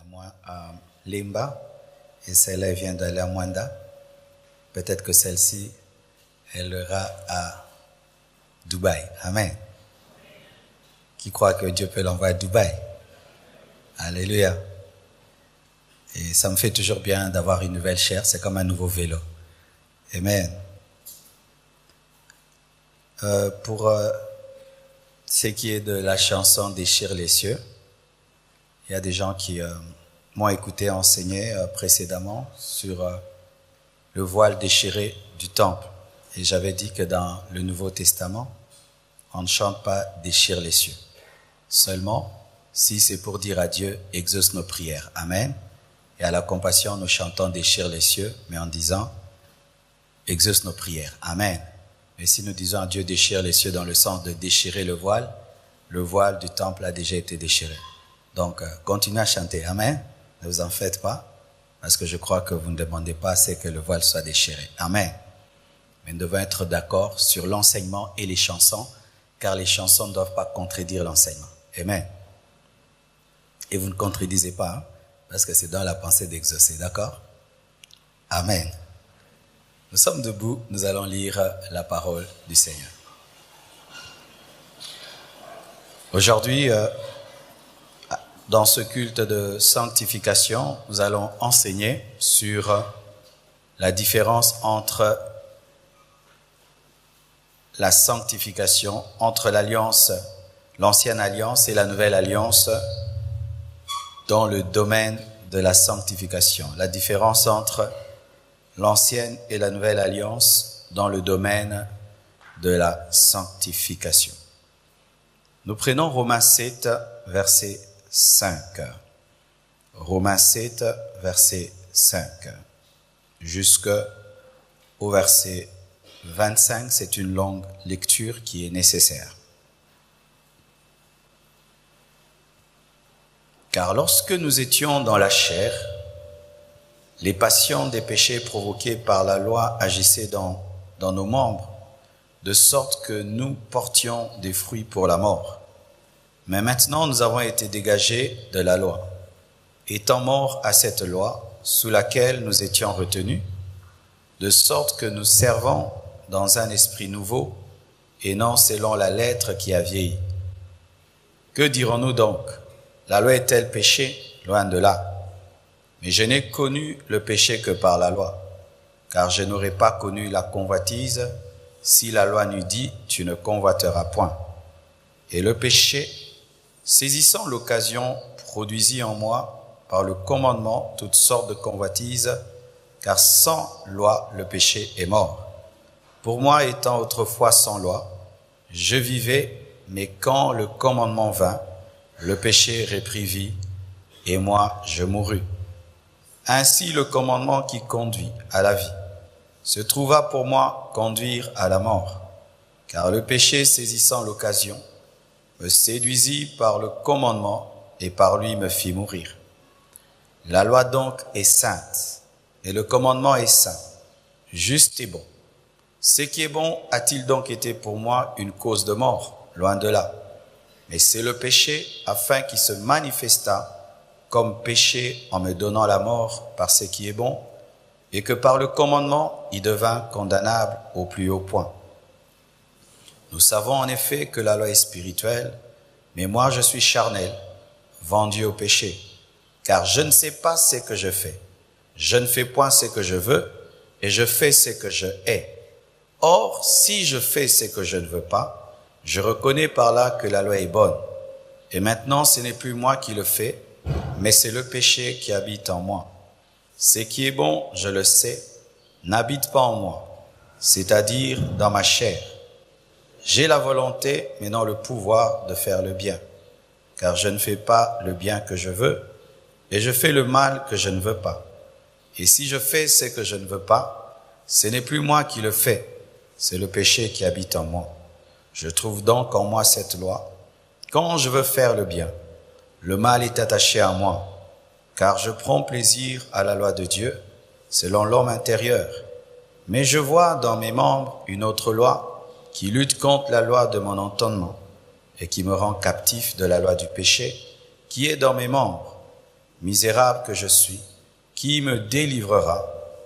moi à Limba et celle-là vient de la Mwanda. Peut-être que celle-ci, elle ira à Dubaï. Amen. Qui croit que Dieu peut l'envoyer à Dubaï? Alléluia. Et ça me fait toujours bien d'avoir une nouvelle chair. C'est comme un nouveau vélo. Amen. Pour ce qui est de la chanson Déchire les cieux, il y a des gens qui m'ont écouté enseigner précédemment sur le voile déchiré du temple. Et j'avais dit que dans le Nouveau Testament, on ne chante pas Déchire les cieux. Seulement, si c'est pour dire à Dieu, exauce nos prières. Amen. Et à la compassion, nous chantons Déchire les cieux, mais en disant, exauce nos prières. Amen. Mais si nous disons à Dieu déchire les cieux dans le sens de déchirer le voile du temple a déjà été déchiré. Donc, continuez à chanter. Amen. Ne vous en faites pas, parce que je crois que vous ne demandez pas assez que le voile soit déchiré. Amen. Mais nous devons être d'accord sur l'enseignement et les chansons, car les chansons ne doivent pas contredire l'enseignement. Amen. Et vous ne contredisez pas, hein, parce que c'est dans la pensée d'exaucer. D'accord? Amen. Nous sommes debout, nous allons lire la parole du Seigneur. Aujourd'hui, dans ce culte de sanctification, nous allons enseigner sur la différence entre la sanctification, entre l'alliance, l'ancienne alliance et la nouvelle alliance dans le domaine de la sanctification. La différence entre l'ancienne et la nouvelle alliance dans le domaine de la sanctification. Nous prenons Romains 7, verset 5. Romains 7, verset 5. Jusqu'au verset 25, c'est une longue lecture qui est nécessaire. Car lorsque nous étions dans la chair, les passions des péchés provoqués par la loi agissaient dans nos membres, de sorte que nous portions des fruits pour la mort. Mais maintenant, nous avons été dégagés de la loi, étant morts à cette loi sous laquelle nous étions retenus, de sorte que nous servons dans un esprit nouveau et non selon la lettre qui a vieilli. Que dirons-nous donc? La loi est-elle péché? Loin de là. Mais je n'ai connu le péché que par la loi, car je n'aurais pas connu la convoitise si la loi n'eût dit « tu ne convoiteras point ». Et le péché, saisissant l'occasion, produisit en moi, par le commandement, toutes sortes de convoitises, car sans loi, le péché est mort. Pour moi, étant autrefois sans loi, je vivais, mais quand le commandement vint, le péché reprit vie, et moi, je mourus. Ainsi, le commandement qui conduit à la vie se trouva pour moi conduire à la mort, car le péché, saisissant l'occasion, me séduisit par le commandement et par lui me fit mourir. La loi donc est sainte, et le commandement est saint, juste et bon. Ce qui est bon a-t-il donc été pour moi une cause de mort? Loin de là. Mais c'est le péché, afin qu'il se manifestât comme péché en me donnant la mort par ce qui est bon, et que par le commandement, il devint condamnable au plus haut point. Nous savons en effet que la loi est spirituelle, mais moi je suis charnel, vendu au péché, car je ne sais pas ce que je fais. Je ne fais point ce que je veux, et je fais ce que je hais. Or, si je fais ce que je ne veux pas, je reconnais par là que la loi est bonne. Et maintenant, ce n'est plus moi qui le fais, mais c'est le péché qui habite en moi. Ce qui est bon, je le sais, n'habite pas en moi, c'est-à-dire dans ma chair. J'ai la volonté, mais non le pouvoir de faire le bien, car je ne fais pas le bien que je veux, et je fais le mal que je ne veux pas. Et si je fais ce que je ne veux pas, ce n'est plus moi qui le fais, c'est le péché qui habite en moi. Je trouve donc en moi cette loi. Quand je veux faire le bien, le mal est attaché à moi, car je prends plaisir à la loi de Dieu, selon l'homme intérieur. Mais je vois dans mes membres une autre loi qui lutte contre la loi de mon entendement et qui me rend captif de la loi du péché qui est dans mes membres. misérable que je suis, qui me délivrera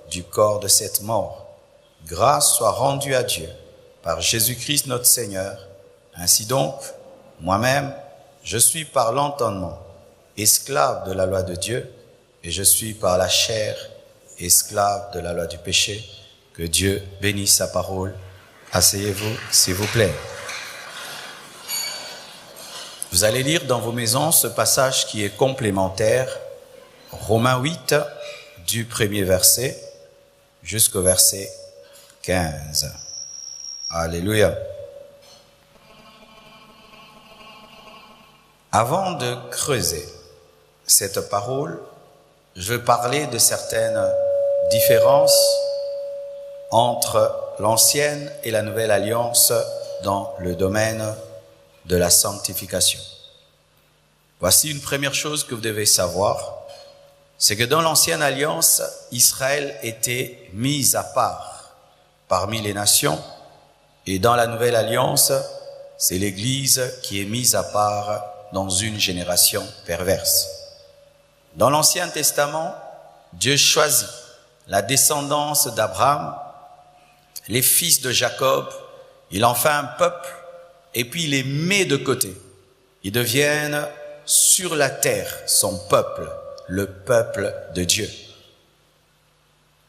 du corps de cette mort? Grâce soit rendue à Dieu par Jésus-Christ notre Seigneur. Ainsi donc, moi-même, je suis par l'entendement esclave de la loi de Dieu, et je suis par la chair esclave de la loi du péché. Que Dieu bénisse sa parole. Asseyez-vous, s'il vous plaît. Vous allez lire dans vos maisons ce passage qui est complémentaire, Romains 8, du premier verset jusqu'au verset 15. Alléluia. Avant de creuser cette parole, je veux parler de certaines différences entre l'ancienne et la nouvelle alliance dans le domaine de la sanctification. Voici une première chose que vous devez savoir, c'est que dans l'ancienne alliance, Israël était mis à part parmi les nations, et dans la nouvelle alliance, c'est l'Église qui est mise à part dans une génération perverse. Dans l'Ancien Testament, Dieu choisit la descendance d'Abraham, les fils de Jacob, il en fait un peuple et puis il les met de côté. Ils deviennent sur la terre son peuple, le peuple de Dieu.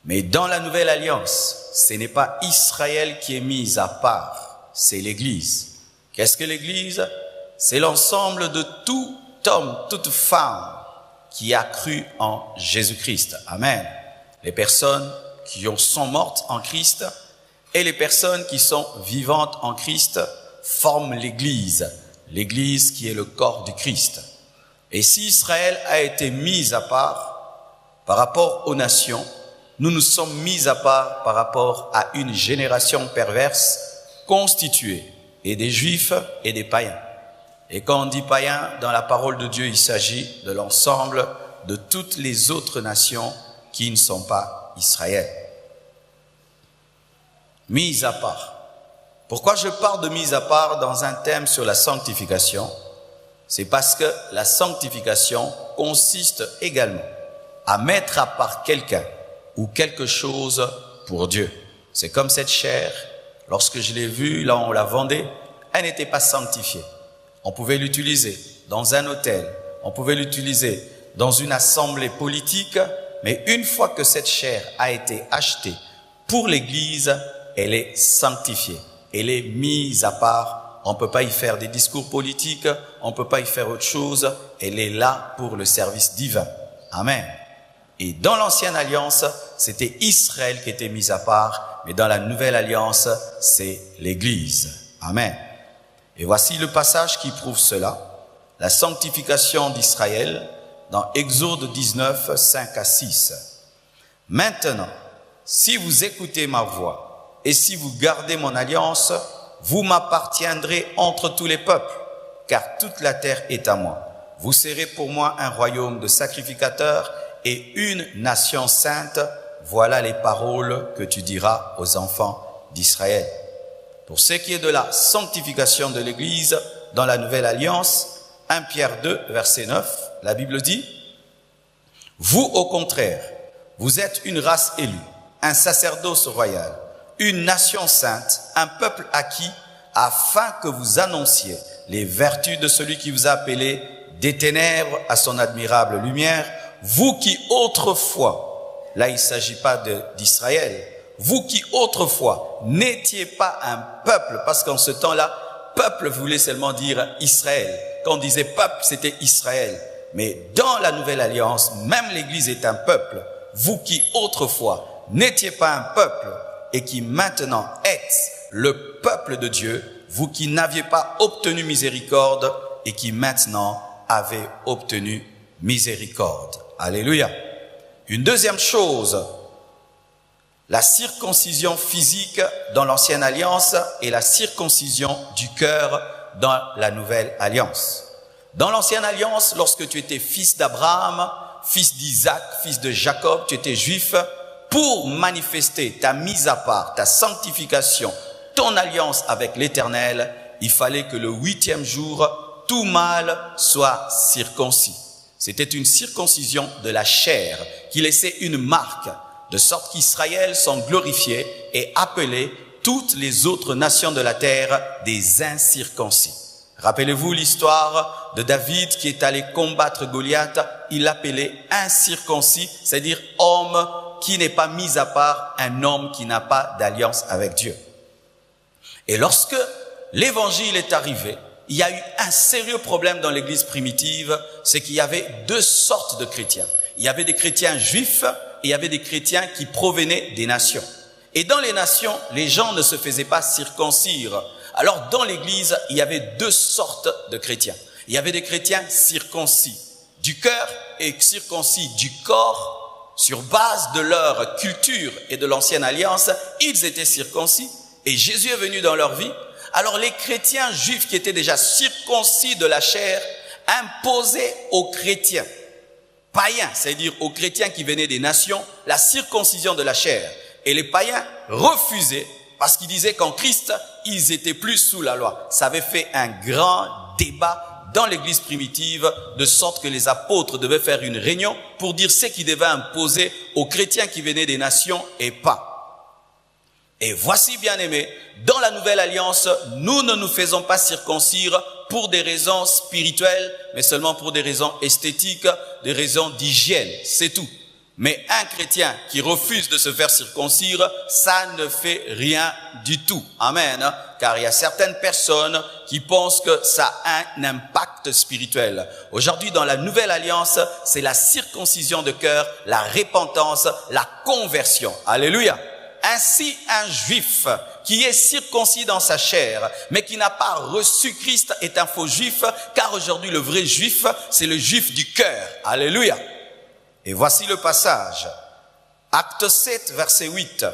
Mais dans la nouvelle alliance, ce n'est pas Israël qui est mis à part, c'est l'Église. Qu'est-ce que l'Église? C'est l'ensemble de tout homme, toute femme qui a cru en Jésus-Christ. Amen. Les personnes qui sont mortes en Christ et les personnes qui sont vivantes en Christ forment l'Église. L'Église qui est le corps du Christ. Et si Israël a été mis à part par rapport aux nations, nous nous sommes mis à part par rapport à une génération perverse constituée et des Juifs et des païens. Et quand on dit païens, dans la parole de Dieu, il s'agit de l'ensemble de toutes les autres nations qui ne sont pas Israël. Mise à part. Pourquoi je parle de mise à part dans un thème sur la sanctification? C'est parce que la sanctification consiste également à mettre à part quelqu'un ou quelque chose pour Dieu. C'est comme cette chair, lorsque je l'ai vue, là on la vendait, elle n'était pas sanctifiée. On pouvait l'utiliser dans un hôtel, on pouvait l'utiliser dans une assemblée politique, mais une fois que cette chair a été achetée pour l'Église, elle est sanctifiée, elle est mise à part. On ne peut pas y faire des discours politiques, on ne peut pas y faire autre chose, elle est là pour le service divin. Amen. Et dans l'ancienne alliance, c'était Israël qui était mis à part, mais dans la nouvelle alliance, c'est l'Église. Amen. Et voici le passage qui prouve cela. La sanctification d'Israël dans Exode 19, 5 à 6. Maintenant, si vous écoutez ma voix et si vous gardez mon alliance, vous m'appartiendrez entre tous les peuples, car toute la terre est à moi. Vous serez pour moi un royaume de sacrificateurs et une nation sainte. Voilà les paroles que tu diras aux enfants d'Israël. Pour ce qui est de la sanctification de l'Église dans la Nouvelle Alliance, 1 Pierre 2, verset 9, la Bible dit « Vous, au contraire, vous êtes une race élue, un sacerdoce royal, une nation sainte, un peuple acquis, afin que vous annonciez les vertus de celui qui vous a appelé des ténèbres à son admirable lumière, vous qui autrefois, là il ne s'agit pas d'Israël, vous qui autrefois n'étiez pas un peuple, parce qu'en ce temps-là, peuple voulait seulement dire Israël. Quand on disait peuple, c'était Israël. Mais dans la nouvelle alliance, même l'Église est un peuple. Vous qui autrefois n'étiez pas un peuple et qui maintenant êtes le peuple de Dieu, vous qui n'aviez pas obtenu miséricorde et qui maintenant avez obtenu miséricorde. Alléluia. Une deuxième chose, la circoncision physique dans l'ancienne alliance et la circoncision du cœur dans la nouvelle alliance. Dans l'ancienne alliance, lorsque tu étais fils d'Abraham, fils d'Isaac, fils de Jacob, tu étais juif, pour manifester ta mise à part, ta sanctification, ton alliance avec l'Éternel, il fallait que le 8e jour, tout mâle soit circoncis. C'était une circoncision de la chair qui laissait une marque, de sorte qu'Israël s'en glorifiait et appelait toutes les autres nations de la terre des incirconcis. Rappelez-vous l'histoire de David qui est allé combattre Goliath. Il l'appelait incirconcis, c'est-à-dire homme qui n'est pas mis à part, un homme qui n'a pas d'alliance avec Dieu. Et lorsque l'évangile est arrivé, il y a eu un sérieux problème dans l'église primitive, c'est qu'il y avait deux sortes de chrétiens. Il y avait des chrétiens juifs et il y avait des chrétiens qui provenaient des nations. Et dans les nations, les gens ne se faisaient pas circoncire. Alors dans l'église, il y avait deux sortes de chrétiens. Il y avait des chrétiens circoncis du cœur et circoncis du corps. Sur base de leur culture et de l'ancienne alliance, ils étaient circoncis et Jésus est venu dans leur vie. Alors les chrétiens juifs qui étaient déjà circoncis de la chair imposaient aux chrétiens païens, c'est-à-dire aux chrétiens qui venaient des nations, la circoncision de la chair. Et les païens refusaient parce qu'ils disaient qu'en Christ, ils étaient plus sous la loi. Ça avait fait un grand débat dans l'église primitive, de sorte que les apôtres devaient faire une réunion pour dire ce qu'ils devaient imposer aux chrétiens qui venaient des nations et pas. Et voici, bien-aimés, dans la nouvelle alliance, nous ne nous faisons pas circoncire pour des raisons spirituelles, mais seulement pour des raisons esthétiques, des raisons d'hygiène, c'est tout. Mais un chrétien qui refuse de se faire circoncire, ça ne fait rien du tout. Amen. Car il y a certaines personnes qui pensent que ça a un impact spirituel. Aujourd'hui, dans la nouvelle alliance, c'est la circoncision de cœur, la repentance, la conversion. Alléluia. Ainsi, un juif qui est circoncis dans sa chair, mais qui n'a pas reçu Christ est un faux juif, car aujourd'hui, le vrai juif, c'est le juif du cœur. Alléluia. Et voici le passage. Acte 7, verset 8.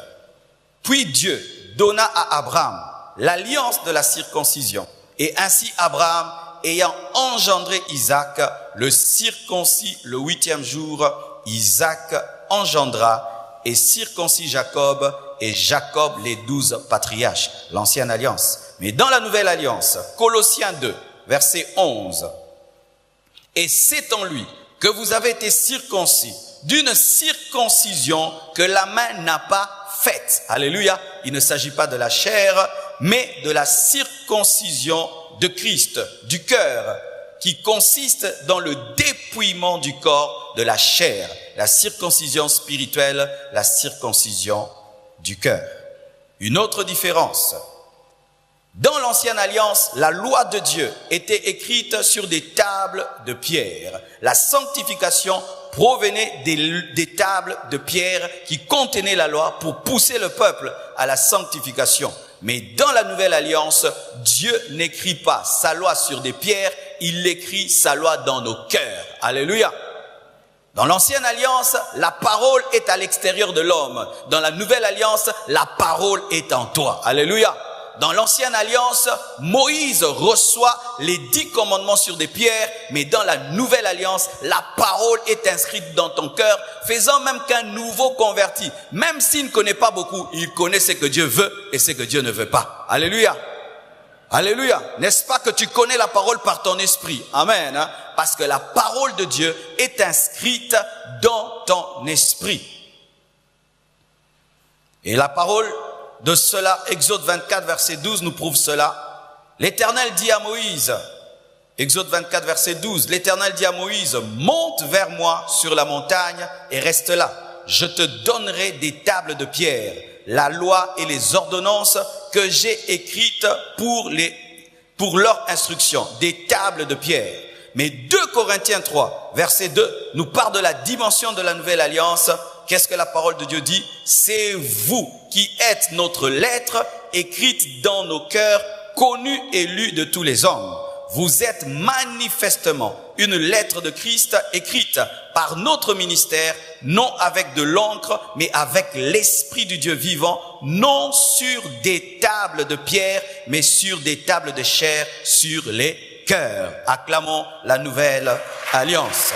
Puis Dieu donna à Abraham l'alliance de la circoncision. Et ainsi Abraham, ayant engendré Isaac, le circoncis le 8e jour, Isaac engendra et circoncis Jacob, et Jacob les 12 patriarches, l'ancienne alliance. Mais dans la nouvelle alliance, Colossiens 2, verset 11. Et c'est en lui que vous avez été circoncis d'une circoncision que la main n'a pas faite. Alléluia. Il ne s'agit pas de la chair, mais de la circoncision de Christ, du cœur, qui consiste dans le dépouillement du corps de la chair. La circoncision spirituelle, la circoncision du cœur. Une autre différence. Dans l'ancienne alliance, la loi de Dieu était écrite sur des tables de pierre. La sanctification provenait des tables de pierre qui contenaient la loi pour pousser le peuple à la sanctification. Mais dans la nouvelle alliance, Dieu n'écrit pas sa loi sur des pierres, il écrit sa loi dans nos cœurs. Alléluia. Dans l'ancienne alliance, la parole est à l'extérieur de l'homme. Dans la nouvelle alliance, la parole est en toi. Alléluia. Dans l'ancienne alliance, Moïse reçoit les 10 commandements sur des pierres, mais dans la nouvelle alliance, la parole est inscrite dans ton cœur, faisant même qu'un nouveau converti, même s'il ne connaît pas beaucoup, il connaît ce que Dieu veut et ce que Dieu ne veut pas. Alléluia. Alléluia. N'est-ce pas que tu connais la parole par ton esprit? Amen. Hein? Parce que la parole de Dieu est inscrite dans ton esprit. Et la parole de cela, Exode 24, verset 12, nous prouve cela. L'Éternel dit à Moïse, Exode 24, verset 12, l'Éternel dit à Moïse, monte vers moi sur la montagne et reste là. Je te donnerai des tables de pierre, la loi et les ordonnances que j'ai écrites pour leur instruction, des tables de pierre. Mais 2 Corinthiens 3, verset 2, nous parle de la dimension de la nouvelle alliance. Qu'est-ce que la parole de Dieu dit? C'est vous qui êtes notre lettre écrite dans nos cœurs, connue et lue de tous les hommes. Vous êtes manifestement une lettre de Christ écrite par notre ministère, non avec de l'encre, mais avec l'Esprit du Dieu vivant, non sur des tables de pierre, mais sur des tables de chair, sur les cœurs. Acclamons la nouvelle alliance.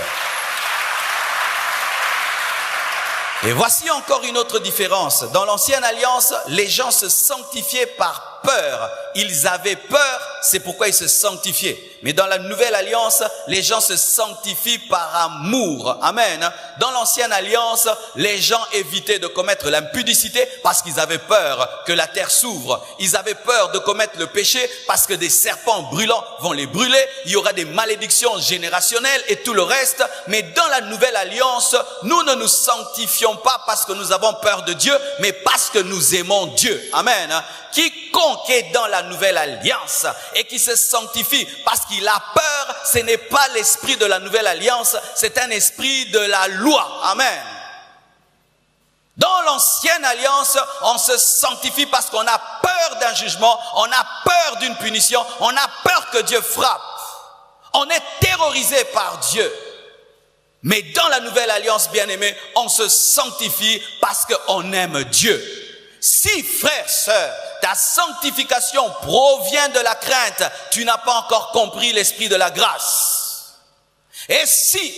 Et voici encore une autre différence. Dans l'ancienne alliance, les gens se sanctifiaient par peur. Ils avaient peur, c'est pourquoi ils se sanctifiaient. Mais dans la nouvelle alliance, les gens se sanctifient par amour. Amen. Dans l'ancienne alliance, les gens évitaient de commettre l'impudicité parce qu'ils avaient peur que la terre s'ouvre. Ils avaient peur de commettre le péché parce que des serpents brûlants vont les brûler. Il y aura des malédictions générationnelles et tout le reste. Mais dans la nouvelle alliance, nous ne nous sanctifions pas parce que nous avons peur de Dieu, mais parce que nous aimons Dieu. Amen. Quiconque est dans la nouvelle alliance et qui se sanctifie parce qu'il a peur, ce n'est pas l'esprit de la nouvelle alliance, c'est un esprit de la loi. Amen. Dans l'ancienne alliance, on se sanctifie parce qu'on a peur d'un jugement, on a peur d'une punition, on a peur que Dieu frappe. On est terrorisé par Dieu. Mais dans la nouvelle alliance, bien-aimé, on se sanctifie parce qu'on aime Dieu. Si, frère, sœur, ta sanctification provient de la crainte, tu n'as pas encore compris l'esprit de la grâce. Et si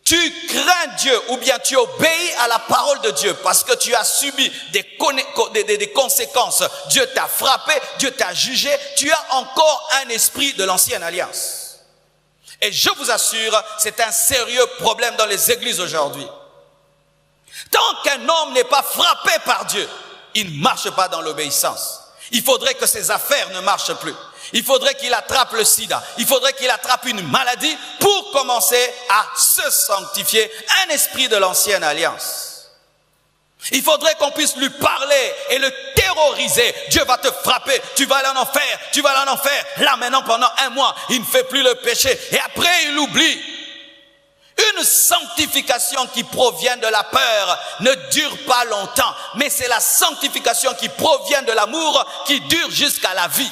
tu crains Dieu ou bien tu obéis à la parole de Dieu parce que tu as subi des conséquences, Dieu t'a frappé, Dieu t'a jugé, tu as encore un esprit de l'ancienne alliance. Et je vous assure, c'est un sérieux problème dans les églises aujourd'hui. Tant qu'un homme n'est pas frappé par Dieu, il ne marche pas dans l'obéissance. Il faudrait que ses affaires ne marchent plus. Il faudrait qu'il attrape le sida. Il faudrait qu'il attrape une maladie pour commencer à se sanctifier. Un esprit de l'ancienne alliance. Il faudrait qu'on puisse lui parler et le terroriser. Dieu va te frapper. Tu vas aller en enfer. Tu vas aller en enfer. Là maintenant pendant 1 mois, il ne fait plus le péché. Et après il oublie. Une sanctification qui provient de la peur ne dure pas longtemps, mais c'est la sanctification qui provient de l'amour qui dure jusqu'à la vie.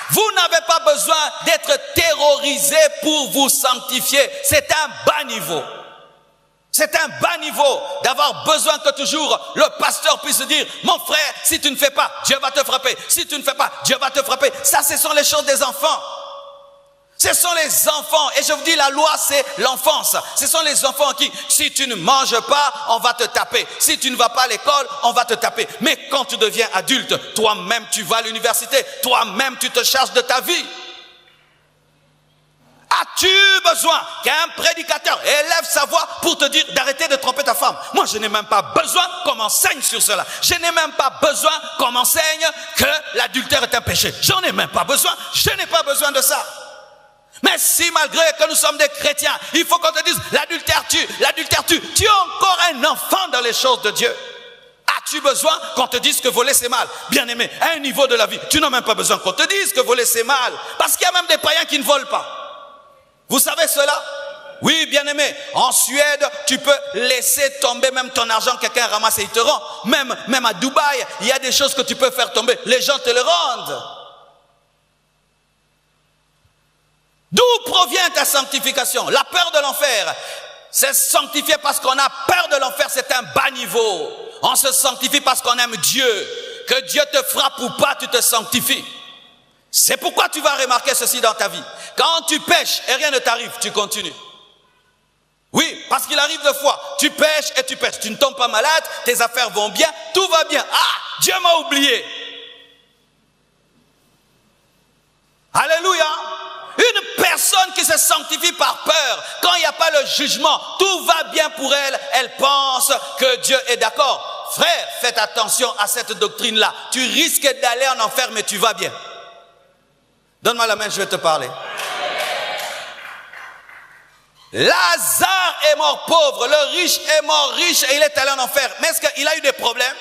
Vous n'avez pas besoin d'être terrorisé pour vous sanctifier. C'est un bas niveau. C'est un bas niveau d'avoir besoin que toujours le pasteur puisse dire, mon frère, si tu ne fais pas, Dieu va te frapper. Si tu ne fais pas, Dieu va te frapper. Ça, ce sont les choses des enfants. Ce sont les enfants, et je vous dis, la loi c'est l'enfance. Ce sont les enfants qui, si tu ne manges pas, on va te taper. Si tu ne vas pas à l'école, on va te taper. Mais quand tu deviens adulte, toi-même tu vas à l'université, toi-même tu te charges de ta vie. As-tu besoin qu'un prédicateur élève sa voix pour te dire d'arrêter de tromper ta femme? Moi, je n'ai même pas besoin qu'on m'enseigne sur cela. Je n'ai même pas besoin qu'on m'enseigne que l'adultère est un péché. J'en ai même pas besoin. Je n'ai pas besoin de ça. Mais si malgré que nous sommes des chrétiens, il faut qu'on te dise l'adultère tue, tu es encore un enfant dans les choses de Dieu. As-tu besoin qu'on te dise que voler c'est mal? Bien aimé, à un niveau de la vie, tu n'as même pas besoin qu'on te dise que voler c'est mal. Parce qu'il y a même des païens qui ne volent pas. Vous savez cela? Oui, bien aimé, en Suède, tu peux laisser tomber même ton argent, quelqu'un ramasse et il te rend. Même à Dubaï, il y a des choses que tu peux faire tomber, les gens te le rendent. D'où provient ta sanctification? La peur de l'enfer. C'est sanctifier parce qu'on a peur de l'enfer, c'est un bas niveau. On se sanctifie parce qu'on aime Dieu. Que Dieu te frappe ou pas, tu te sanctifies. C'est pourquoi tu vas remarquer ceci dans ta vie. Quand tu pêches et rien ne t'arrive, tu continues. Oui, parce qu'il arrive deux fois. Tu pêches et tu pêches. Tu ne tombes pas malade, tes affaires vont bien, tout va bien. Ah, Dieu m'a oublié. Alléluia. Une personne qui se sanctifie par peur, quand il n'y a pas le jugement, tout va bien pour elle, elle pense que Dieu est d'accord. Frère, faites attention à cette doctrine-là. Tu risques d'aller en enfer, mais tu vas bien. Donne-moi la main, je vais te parler. Lazare est mort pauvre, le riche est mort riche et il est allé en enfer. Mais est-ce qu'il a eu des problèmes?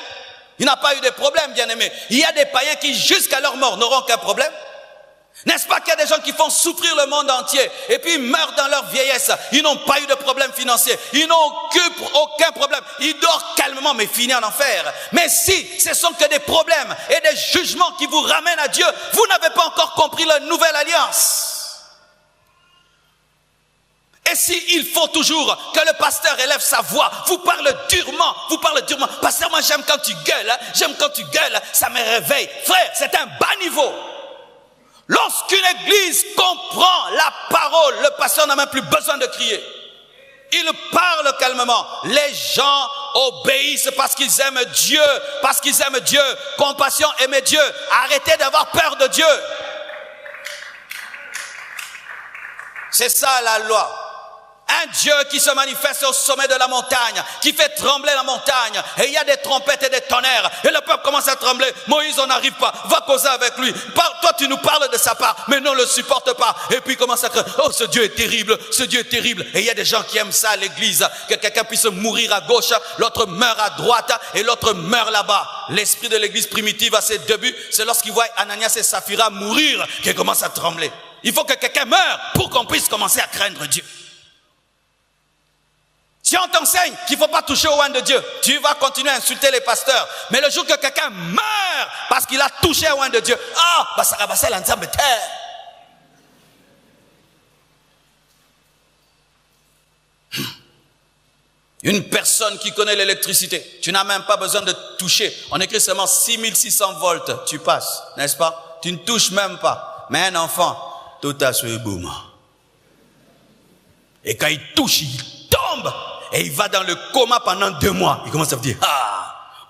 Il n'a pas eu de problème, bien-aimé. Il y a des païens qui, jusqu'à leur mort, n'auront aucun problème. N'est-ce pas qu'il y a des gens qui font souffrir le monde entier et puis ils meurent dans leur vieillesse. Ils n'ont pas eu de problème financier. Ils n'ont aucun problème. Ils dorment calmement mais finissent en enfer. Mais si ce sont que des problèmes et des jugements qui vous ramènent à Dieu, vous n'avez pas encore compris la nouvelle alliance. Et si il faut toujours que le pasteur élève sa voix, vous parle durement. Pasteur, moi j'aime quand tu gueules, ça me réveille. Frère, c'est un bas niveau. Lorsqu'une église comprend la parole, le pasteur n'a même plus besoin de crier. Il parle calmement. Les gens obéissent parce qu'ils aiment Dieu. Compassion, aimer Dieu. Arrêtez d'avoir peur de Dieu. C'est ça la loi. Un Dieu qui se manifeste au sommet de la montagne, qui fait trembler la montagne, et il y a des trompettes et des tonnerres, et le peuple commence à trembler. Moïse, on n'arrive pas, va causer avec lui. Toi, tu nous parles de sa part, mais non, on ne le supporte pas. Et puis il commence à crier, oh, ce Dieu est terrible, ce Dieu est terrible. Et il y a des gens qui aiment ça à l'église, que quelqu'un puisse mourir à gauche, l'autre meurt à droite, et l'autre meurt là-bas. L'esprit de l'église primitive à ses débuts, c'est lorsqu'il voit Ananias et Saphira mourir, qu'il commence à trembler. Il faut que quelqu'un meure pour qu'on puisse commencer à craindre Dieu. Si on t'enseigne qu'il ne faut pas toucher au oint de Dieu, tu vas continuer à insulter les pasteurs. Mais le jour que quelqu'un meurt parce qu'il a touché au oint de Dieu, ça va passer l'ensemble de terre. Une personne qui connaît l'électricité, tu n'as même pas besoin de toucher. On écrit seulement 6600 volts, tu passes, n'est-ce pas? Tu ne touches même pas. Mais un enfant, tout à ce boum. Et quand il touche, il tombe. Et il va dans le coma pendant 2 mois. Il commence à me dire,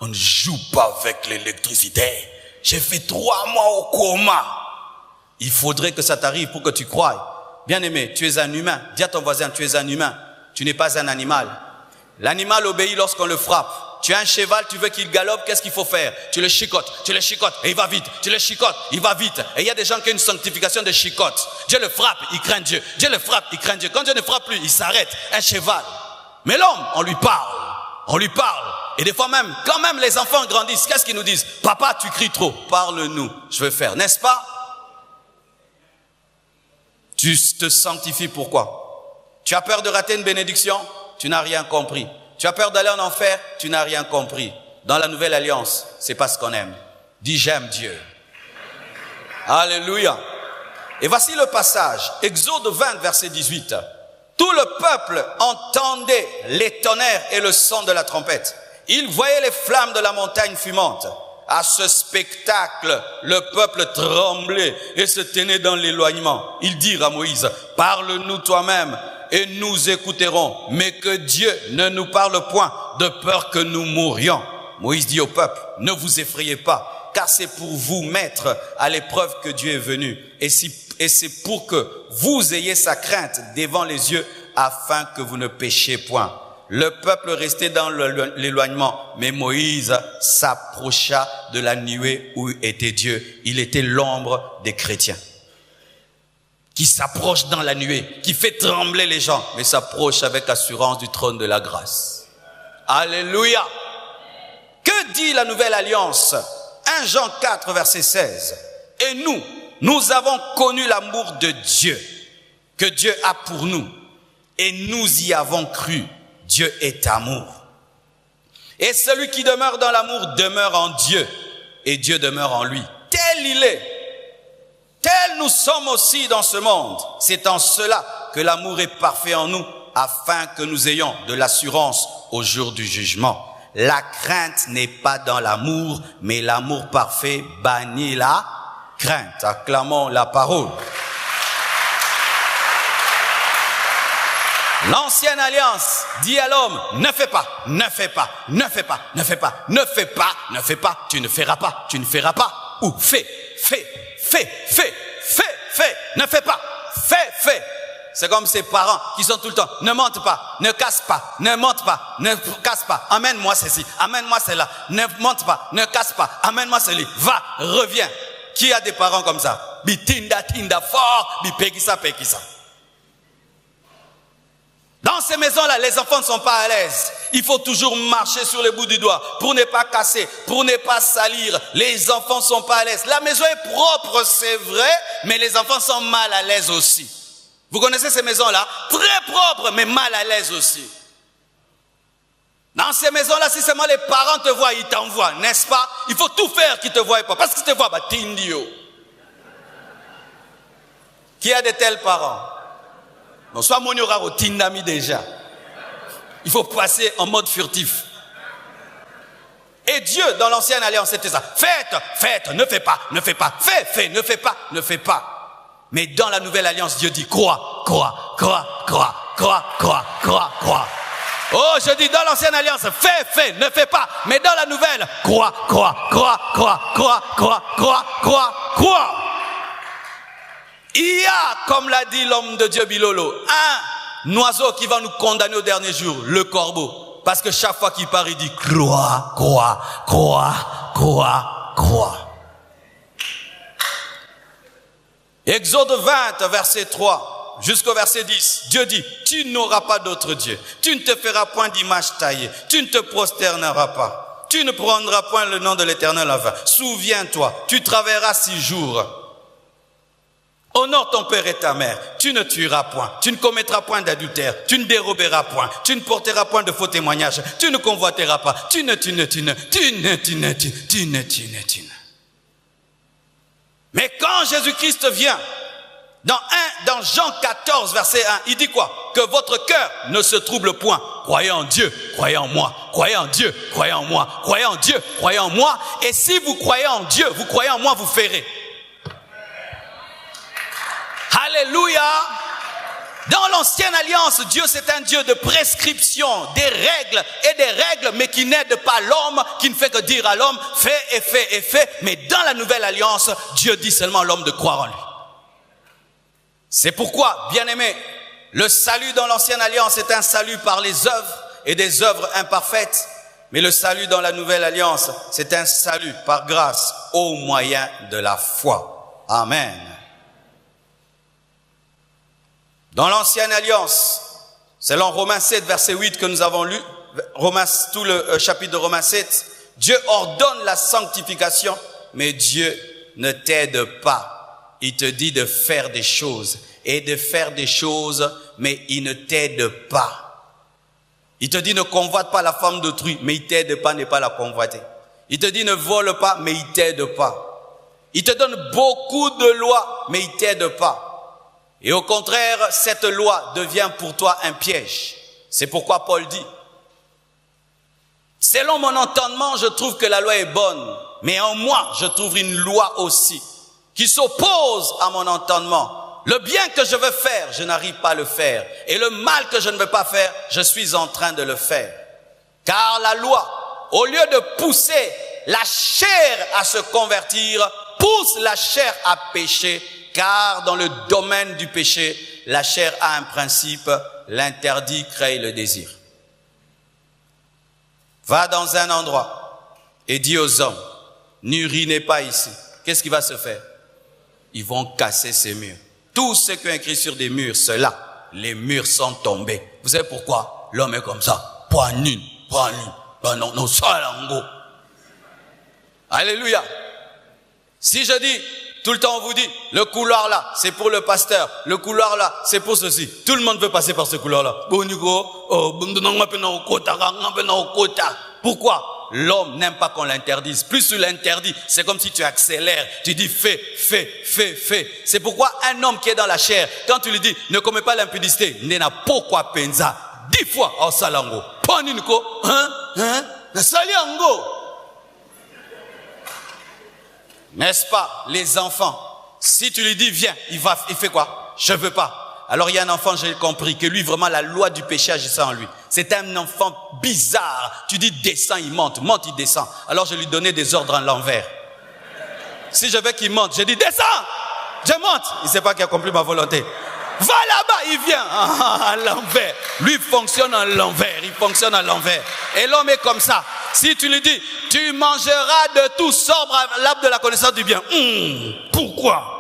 on ne joue pas avec l'électricité. J'ai fait 3 mois au coma. Il faudrait que ça t'arrive pour que tu croies. Bien-aimé, tu es un humain. Dis à ton voisin, tu es un humain. Tu n'es pas un animal. L'animal obéit lorsqu'on le frappe. Tu as un cheval, tu veux qu'il galope, qu'est-ce qu'il faut faire? Tu le chicotes, et il va vite. Tu le chicotes, il va vite. Et il y a des gens qui ont une sanctification de chicote. Dieu le frappe, il craint Dieu. Dieu le frappe, il craint Dieu. Quand Dieu ne frappe plus, il s'arrête. Un cheval. Mais l'homme, on lui parle. On lui parle. Et des fois même, quand même les enfants grandissent, qu'est-ce qu'ils nous disent? Papa, tu cries trop. Parle-nous. Je veux faire. N'est-ce pas? Tu te sanctifies pourquoi? Tu as peur de rater une bénédiction? Tu n'as rien compris. Tu as peur d'aller en enfer? Tu n'as rien compris. Dans la nouvelle alliance, c'est pas ce qu'on aime. Dis j'aime Dieu. Alléluia. Et voici le passage. Exode 20, verset 18. Tout le peuple entendait les tonnerres et le son de la trompette. Il voyait les flammes de la montagne fumante. À ce spectacle, le peuple tremblait et se tenait dans l'éloignement. Ils dirent à Moïse, parle-nous toi-même et nous écouterons, mais que Dieu ne nous parle point de peur que nous mourions. Moïse dit au peuple, ne vous effrayez pas, car c'est pour vous mettre à l'épreuve que Dieu est venu. Et c'est pour que vous ayez sa crainte devant les yeux, afin que vous ne péchiez point. Le peuple restait dans l'éloignement, mais Moïse s'approcha de la nuée où était Dieu. Il était l'ombre des chrétiens, qui s'approche dans la nuée, qui fait trembler les gens, mais s'approche avec assurance du trône de la grâce. Alléluia. Que dit la nouvelle alliance? 1 Jean 4, verset 16. Et nous avons connu l'amour de Dieu, que Dieu a pour nous, et nous y avons cru. Dieu est amour. Et celui qui demeure dans l'amour demeure en Dieu, et Dieu demeure en lui. Tel il est, tel nous sommes aussi dans ce monde. C'est en cela que l'amour est parfait en nous, afin que nous ayons de l'assurance au jour du jugement. La crainte n'est pas dans l'amour, mais l'amour parfait bannit la crainte. Acclamons la parole. L'ancienne alliance dit à l'homme, ne fais pas, ne fais pas, ne fais pas, ne fais pas, ne fais pas, ne fais pas, tu ne feras pas, tu ne feras pas, ou fais, ne fais pas, fais. C'est comme ces parents qui sont tout le temps, ne monte pas, ne casse pas, ne monte pas, ne casse pas, amène-moi ceci, amène-moi cela, ne monte pas, ne casse pas, amène-moi ceci, va, reviens. Qui a des parents comme ça? Bi tinda fort, bi pekisa. Dans ces maisons-là, les enfants ne sont pas à l'aise. Il faut toujours marcher sur le bout du doigt pour ne pas casser, pour ne pas salir. Les enfants ne sont pas à l'aise. La maison est propre, c'est vrai, mais les enfants sont mal à l'aise aussi. Vous connaissez ces maisons-là? Très propres, mais mal à l'aise aussi. Dans ces maisons-là, si seulement les parents te voient, ils t'envoient, n'est-ce pas? Il faut tout faire qu'ils ne te voient pas. Parce qu'ils te voient, bah, tindio. Qui a de tels parents? Non, soit mon au tindami déjà. Il faut passer en mode furtif. Et Dieu, dans l'ancienne alliance, c'était ça. Faites, ne fais pas, fais, ne fais pas, ne fais pas. Mais dans la nouvelle alliance, Dieu dit crois. Oh, je dis dans l'ancienne alliance, fais, ne fais pas. Mais dans la nouvelle, crois. Il y a, comme l'a dit l'homme de Dieu Bilolo, un oiseau qui va nous condamner au dernier jour, le corbeau. Parce que chaque fois qu'il part, il dit croix, croix, croix, croix, croix. Exode 20, verset 3 jusqu'au verset 10. Dieu dit, tu n'auras pas d'autre Dieu. Tu ne te feras point d'image taillée. Tu ne te prosterneras pas. Tu ne prendras point le nom de l'Éternel en vain. Souviens-toi, tu travailleras 6 jours. Honore ton père et ta mère. Tu ne tueras point. Tu ne commettras point d'adultère. Tu ne déroberas point. Tu ne porteras point de faux témoignages. Tu ne convoiteras pas. Tu ne. Mais quand Jésus-Christ vient, dans Jean 14, verset 1, il dit quoi? Que votre cœur ne se trouble point. Croyez en Dieu, croyez en moi. Croyez en Dieu, croyez en moi. Croyez en Dieu, croyez en moi. Et si vous croyez en Dieu, vous croyez en moi, vous ferez. Alléluia. Dans l'ancienne alliance, Dieu c'est un Dieu de prescription, des règles et des règles, mais qui n'aide pas l'homme, qui ne fait que dire à l'homme, fais et fais et fais. Mais dans la nouvelle alliance, Dieu dit seulement à l'homme de croire en lui. C'est pourquoi, bien-aimés, le salut dans l'ancienne alliance est un salut par les œuvres et des œuvres imparfaites. Mais le salut dans la nouvelle alliance, c'est un salut par grâce au moyen de la foi. Amen. Dans l'ancienne alliance, selon Romains 7, verset 8 que nous avons lu, tout le chapitre de Romains 7, Dieu ordonne la sanctification, mais Dieu ne t'aide pas. Il te dit de faire des choses et de faire des choses, mais il ne t'aide pas. Il te dit ne convoite pas la femme d'autrui, mais il t'aide pas, ne pas la convoiter. Il te dit ne vole pas, mais il t'aide pas. Il te donne beaucoup de lois, mais il t'aide pas. Et au contraire, cette loi devient pour toi un piège. C'est pourquoi Paul dit, selon mon entendement, je trouve que la loi est bonne, mais en moi, je trouve une loi aussi, qui s'oppose à mon entendement. Le bien que je veux faire, je n'arrive pas à le faire. Et le mal que je ne veux pas faire, je suis en train de le faire. Car la loi, au lieu de pousser la chair à se convertir, pousse la chair à pécher. Car dans le domaine du péché, la chair a un principe, l'interdit crée le désir. Va dans un endroit et dis aux hommes, n'urinez pas ici. Qu'est-ce qui va se faire? Ils vont casser ces murs. Tous ceux qui ont écrit sur des murs, ceux-là, les murs sont tombés. Vous savez pourquoi? L'homme est comme ça. Alléluia. Si je dis, tout le temps on vous dit, le couloir là, c'est pour le pasteur. Le couloir là, c'est pour ceci. Tout le monde veut passer par ce couloir-là. Pourquoi? L'homme n'aime pas qu'on l'interdise. Plus tu l'interdis, c'est comme si tu accélères. Tu dis fais. C'est pourquoi un homme qui est dans la chair, quand tu lui dis ne commets pas l'impudicité, nena pourquoi penza 10 fois au salango. Paninko, na saliango. N'est-ce pas, les enfants, si tu lui dis viens, il fait quoi? Je veux pas. Alors il y a un enfant, j'ai compris, que lui vraiment la loi du péché agissait en lui. C'est un enfant bizarre. Tu dis descends, il monte, il descend. Alors je lui donnais des ordres en l'envers. Si je veux qu'il monte, je dis descends, je monte. Il ne sait pas qu'il a accompli ma volonté. Va là-bas, il vient à l'envers. Lui fonctionne à l'envers, il fonctionne à l'envers. Et l'homme est comme ça. Si tu lui dis, tu mangeras de tout sobre l'arbre de la connaissance du bien. Pourquoi?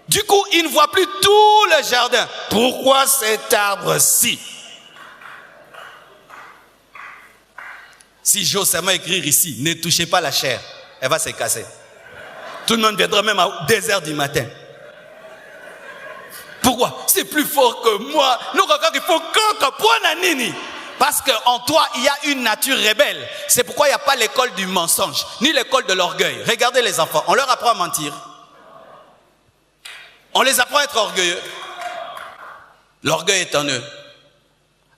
Du coup, il ne voit plus tout le jardin. Pourquoi cet arbre-ci? Si j'ose seulement écrire ici, ne touchez pas la chair, elle va se casser. Tout le monde viendra même à 2 heures du matin. Pourquoi? C'est plus fort que moi. Il faut que parce qu'en toi, il y a une nature rebelle. C'est pourquoi il n'y a pas l'école du mensonge, ni l'école de l'orgueil. Regardez les enfants, on leur apprend à mentir. On les apprend à être orgueilleux. L'orgueil est en eux.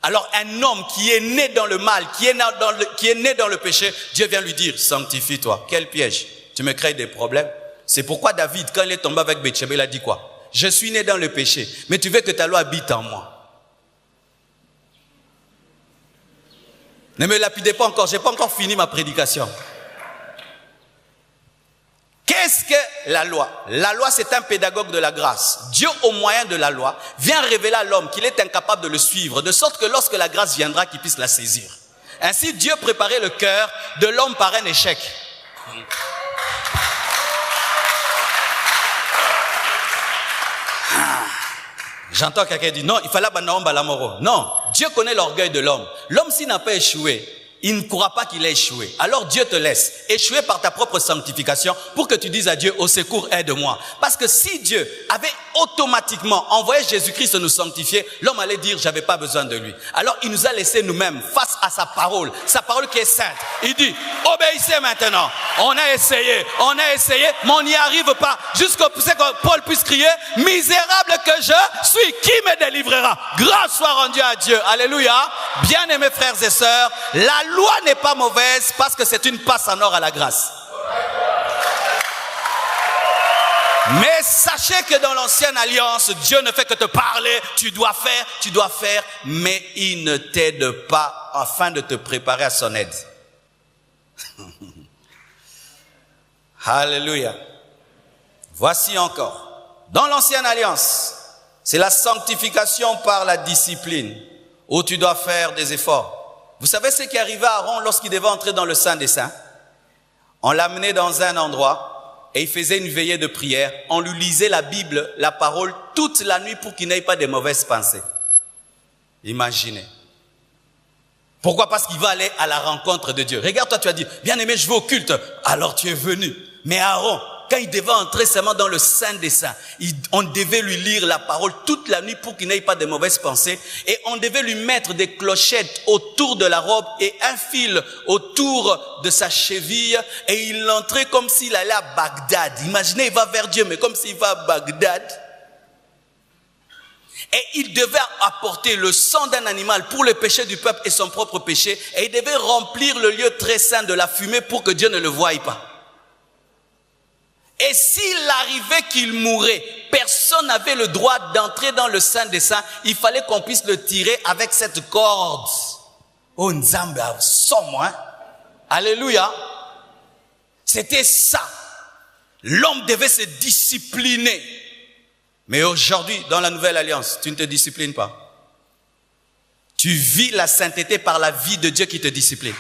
Alors un homme qui est né dans le mal, qui est né dans le péché, Dieu vient lui dire, sanctifie-toi. Quel piège? Tu me crées des problèmes. C'est pourquoi David, quand il est tombé avec Bathsheba, il a dit quoi? Je suis né dans le péché, mais tu veux que ta loi habite en moi. Ne me lapidez pas encore, je n'ai pas encore fini ma prédication. Qu'est-ce que la loi. La loi, c'est un pédagogue de la grâce. Dieu, au moyen de la loi, vient révéler à l'homme qu'il est incapable de le suivre, de sorte que lorsque la grâce viendra, qu'il puisse la saisir. Ainsi, Dieu préparait le cœur de l'homme par un échec. J'entends quelqu'un dire, non, il fallait abandonner la mort. Non, Dieu connaît l'orgueil de l'homme. L'homme, s'il n'a pas échoué, il ne croit pas qu'il a échoué. Alors Dieu te laisse échouer par ta propre sanctification pour que tu dises à Dieu, au secours, aide-moi. Parce que si Dieu avait automatiquement envoyé Jésus-Christ nous sanctifier, l'homme allait dire, j'avais pas besoin de lui. Alors il nous a laissé nous-mêmes face à sa parole qui est sainte. Il dit, obéissez maintenant. On a essayé, mais on n'y arrive pas. Jusqu'au point que Paul puisse crier, misérable que je suis, qui me délivrera? Grâce soit rendue à Dieu. Alléluia. Bien-aimés frères et sœurs, la loi n'est pas mauvaise parce que c'est une passe en or à la grâce. Mais sachez que dans l'ancienne alliance, Dieu ne fait que te parler, tu dois faire, mais il ne t'aide pas afin de te préparer à son aide. Alléluia. Voici encore. Dans l'ancienne alliance, c'est la sanctification par la discipline, où tu dois faire des efforts. Vous savez ce qui arrivait à Aaron lorsqu'il devait entrer dans le Saint des Saints? On l'amenait dans un endroit et il faisait une veillée de prière. On lui lisait la Bible, la parole, toute la nuit pour qu'il n'ait pas de mauvaises pensées. Imaginez. Pourquoi? Parce qu'il va aller à la rencontre de Dieu. Regarde, toi tu as dit, bien aimé, je vais au culte. Alors tu es venu. Mais Aaron, quand il devait entrer seulement dans le Saint des Saints, on devait lui lire la parole toute la nuit pour qu'il n'ait pas de mauvaises pensées. Et on devait lui mettre des clochettes autour de la robe et un fil autour de sa cheville. Et il entrait comme s'il allait à Bagdad. Imaginez, il va vers Dieu, mais comme s'il va à Bagdad. Et il devait apporter le sang d'un animal pour le péché du peuple et son propre péché. Et il devait remplir le lieu très saint de la fumée pour que Dieu ne le voie pas. Et s'il arrivait qu'il mourait, personne n'avait le droit d'entrer dans le Saint des Saints. Il fallait qu'on puisse le tirer avec cette corde. Oh, Nzambe, somme, Alléluia. C'était ça. L'homme devait se discipliner. Mais aujourd'hui, dans la nouvelle alliance, tu ne te disciplines pas. Tu vis la sainteté par la vie de Dieu qui te discipline.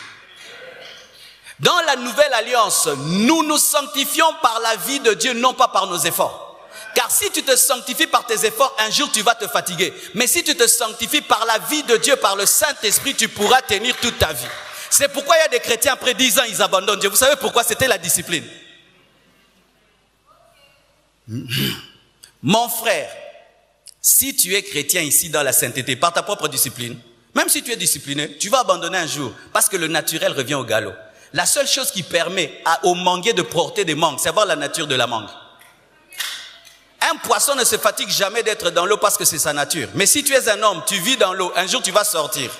Dans la nouvelle alliance, nous nous sanctifions par la vie de Dieu, non pas par nos efforts. Car si tu te sanctifies par tes efforts, un jour tu vas te fatiguer. Mais si tu te sanctifies par la vie de Dieu, par le Saint-Esprit, tu pourras tenir toute ta vie. C'est pourquoi il y a des chrétiens, après 10 ans, ils abandonnent Dieu. Vous savez pourquoi? C'était la discipline. Mon frère, si tu es chrétien ici dans la sainteté, par ta propre discipline, même si tu es discipliné, tu vas abandonner un jour, parce que le naturel revient au galop. La seule chose qui permet aux manguiers de porter des mangues, c'est savoir la nature de la mangue. Un poisson ne se fatigue jamais d'être dans l'eau parce que c'est sa nature. Mais si tu es un homme, tu vis dans l'eau, un jour tu vas sortir.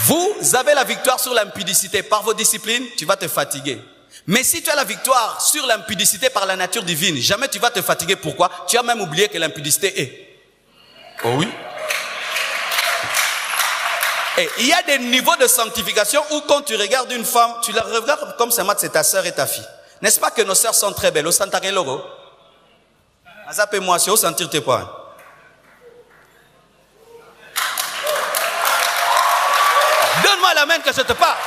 Vous avez la victoire sur l'impudicité. Par vos disciplines, tu vas te fatiguer. Mais si tu as la victoire sur l'impudicité par la nature divine, jamais tu vas te fatiguer. Pourquoi? Tu as même oublié que l'impudicité est. Oh oui. Et il y a des niveaux de sanctification où quand tu regardes une femme, tu la regardes comme c'est ta sœur et ta fille. N'est-ce pas que nos sœurs sont très belles? Au Santare Logo. Azapé-moi, si au sentir tes points. Donne-moi la main que je te parle.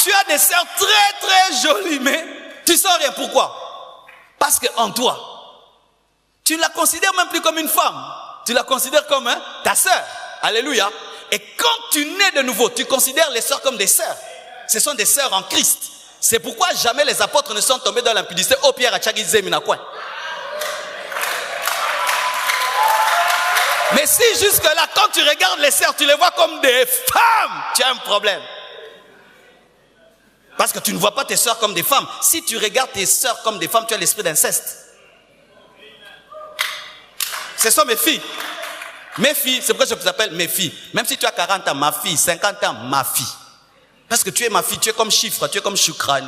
Tu as des sœurs très très jolies, mais tu sens rien. Pourquoi? Parce qu'en toi, tu ne la considères même plus comme une femme. Tu la considères comme ta sœur. Alléluia. Et quand tu nais de nouveau, tu considères les sœurs comme des sœurs. Ce sont des sœurs en Christ. C'est pourquoi jamais les apôtres ne sont tombés dans l'impudicité. Oh Pierre a tchagizé minakouin. Mais si jusque-là, quand tu regardes les sœurs, tu les vois comme des femmes, tu as un problème. Parce que tu ne vois pas tes sœurs comme des femmes. Si tu regardes tes sœurs comme des femmes, tu as l'esprit d'inceste. Ce sont mes filles. Mes filles, c'est pourquoi je vous appelle mes filles. Même si tu as 40 ans, ma fille, 50 ans, ma fille. Parce que tu es ma fille, tu es comme Chiffre, tu es comme Choukran.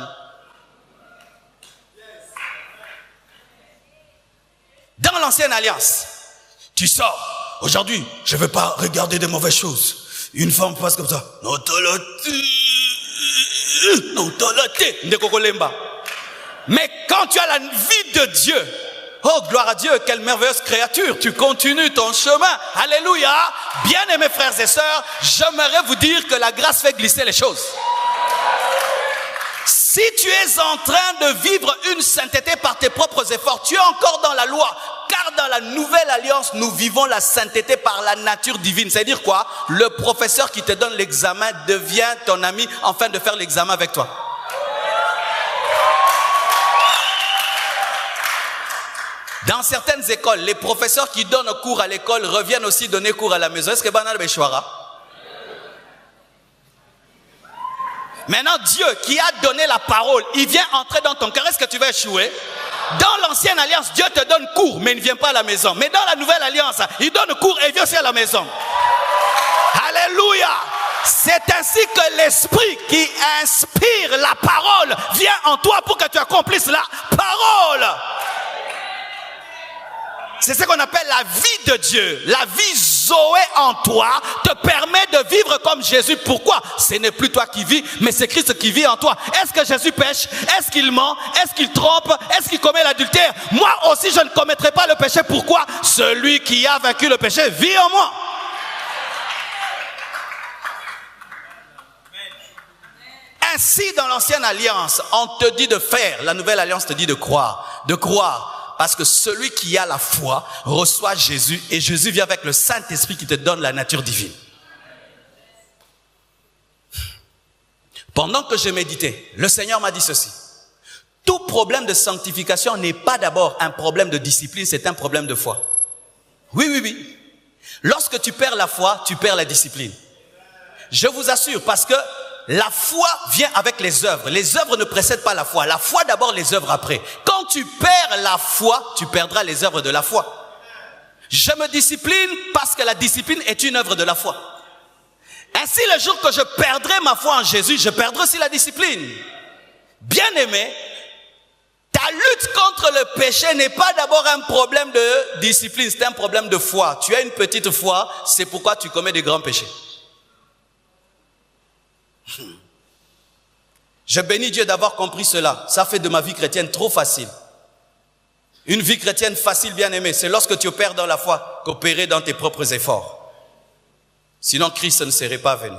Dans l'ancienne alliance, tu sors. Aujourd'hui, je ne veux pas regarder de mauvaises choses. Une femme passe comme ça. Mais quand tu as la vie de Dieu, oh gloire à Dieu, quelle merveilleuse créature, tu continues ton chemin. Alléluia. Bien-aimés frères et sœurs, j'aimerais vous dire que la grâce fait glisser les choses. Si tu es en train de vivre une sainteté par tes propres efforts, tu es encore dans la loi. Car dans la nouvelle alliance, nous vivons la sainteté par la nature divine. C'est-à-dire quoi? Le professeur qui te donne l'examen devient ton ami afin de faire l'examen avec toi. Dans certaines écoles, les professeurs qui donnent cours à l'école reviennent aussi donner cours à la maison. Est-ce que Banal Bechouara? Maintenant, Dieu qui a donné la parole, il vient entrer dans ton cœur. Est-ce que tu vas échouer? Dans l'ancienne alliance, Dieu te donne cours, mais il ne vient pas à la maison. Mais dans la nouvelle alliance, il donne cours et il vient aussi à la maison. Alléluia! C'est ainsi que l'esprit qui inspire la parole vient en toi pour que tu accomplisses la parole. C'est ce qu'on appelle la vie de Dieu. La vie Zoé en toi te permet de vivre comme Jésus. Pourquoi? Ce n'est plus toi qui vis, mais c'est Christ qui vit en toi. Est-ce que Jésus pêche? Est-ce qu'il ment? Est-ce qu'il trompe? Est-ce qu'il commet l'adultère? Moi aussi, je ne commettrai pas le péché. Pourquoi? Celui qui a vaincu le péché vit en moi. Ainsi, dans l'ancienne alliance, on te dit de faire. La nouvelle alliance te dit de croire. De croire. Parce que celui qui a la foi reçoit Jésus et Jésus vient avec le Saint-Esprit qui te donne la nature divine. Pendant que je méditais, le Seigneur m'a dit ceci. Tout problème de sanctification n'est pas d'abord un problème de discipline, c'est un problème de foi. Oui. Lorsque tu perds la foi, tu perds la discipline. Je vous assure, parce que la foi vient avec les œuvres. Les œuvres ne précèdent pas la foi. La foi d'abord, les œuvres après. Quand tu perds la foi, tu perdras les œuvres de la foi. Je me discipline parce que la discipline est une œuvre de la foi. Ainsi, le jour que je perdrai ma foi en Jésus, je perdrai aussi la discipline. Bien-aimé, ta lutte contre le péché n'est pas d'abord un problème de discipline, c'est un problème de foi. Tu as une petite foi, c'est pourquoi tu commets des grands péchés. Je bénis Dieu d'avoir compris cela. Ça fait de ma vie chrétienne trop facile. Une vie chrétienne facile, bien aimée, c'est lorsque tu opères dans la foi qu'opérer dans tes propres efforts. Sinon Christ ne serait pas venu.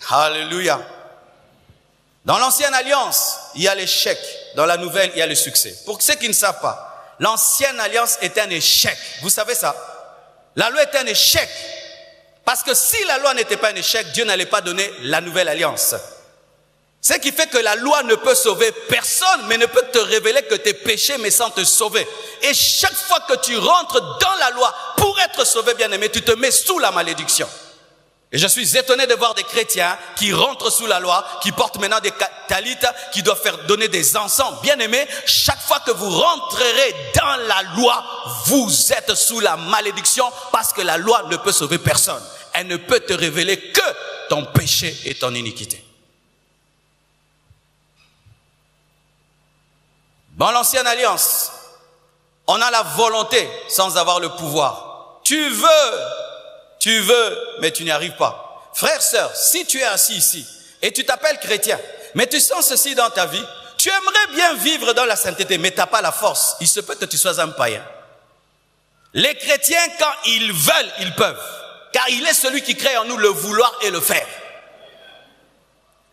Alléluia. Dans l'ancienne alliance, il y a l'échec. Dans la nouvelle, il y a le succès. Pour ceux qui ne savent pas, l'ancienne alliance est un échec. Vous savez ça? La loi est un échec. Parce que si la loi n'était pas un échec, Dieu n'allait pas donner la nouvelle alliance. Ce qui fait que la loi ne peut sauver personne, mais ne peut te révéler que tes péchés, mais sans te sauver. Et chaque fois que tu rentres dans la loi, pour être sauvé, bien-aimé, tu te mets sous la malédiction. Et je suis étonné de voir des chrétiens qui rentrent sous la loi, qui portent maintenant des talites, qui doivent faire donner des encens. Bien-aimés, chaque fois que vous rentrerez dans la loi, vous êtes sous la malédiction parce que la loi ne peut sauver personne. Elle ne peut te révéler que ton péché et ton iniquité. Dans l'ancienne alliance, on a la volonté sans avoir le pouvoir. Tu veux, mais tu n'y arrives pas. Frère, sœur, si tu es assis ici et tu t'appelles chrétien, mais tu sens ceci dans ta vie, tu aimerais bien vivre dans la sainteté, mais tu n'as pas la force. Il se peut que tu sois un païen. Les chrétiens, quand ils veulent, ils peuvent. Car il est celui qui crée en nous le vouloir et le faire.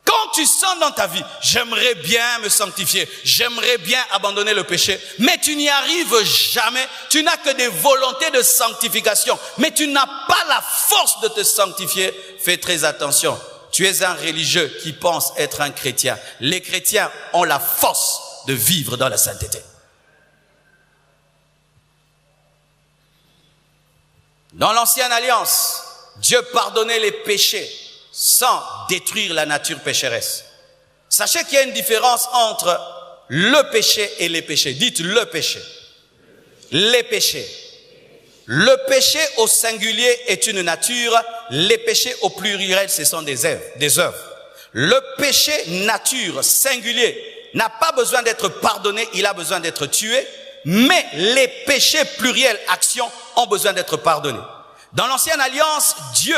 Quand tu sens dans ta vie, j'aimerais bien me sanctifier, j'aimerais bien abandonner le péché, mais tu n'y arrives jamais, tu n'as que des volontés de sanctification, mais tu n'as pas la force de te sanctifier, fais très attention. Tu es un religieux qui pense être un chrétien. Les chrétiens ont la force de vivre dans la sainteté. Dans l'ancienne alliance, Dieu pardonnait les péchés sans détruire la nature pécheresse. Sachez qu'il y a une différence entre le péché et les péchés. Dites le péché. Les péchés. Le péché au singulier est une nature, les péchés au pluriel, ce sont des œuvres. Le péché nature singulier n'a pas besoin d'être pardonné, il a besoin d'être tué, mais les péchés pluriels, actions, ont besoin d'être pardonnés. Dans l'ancienne alliance, Dieu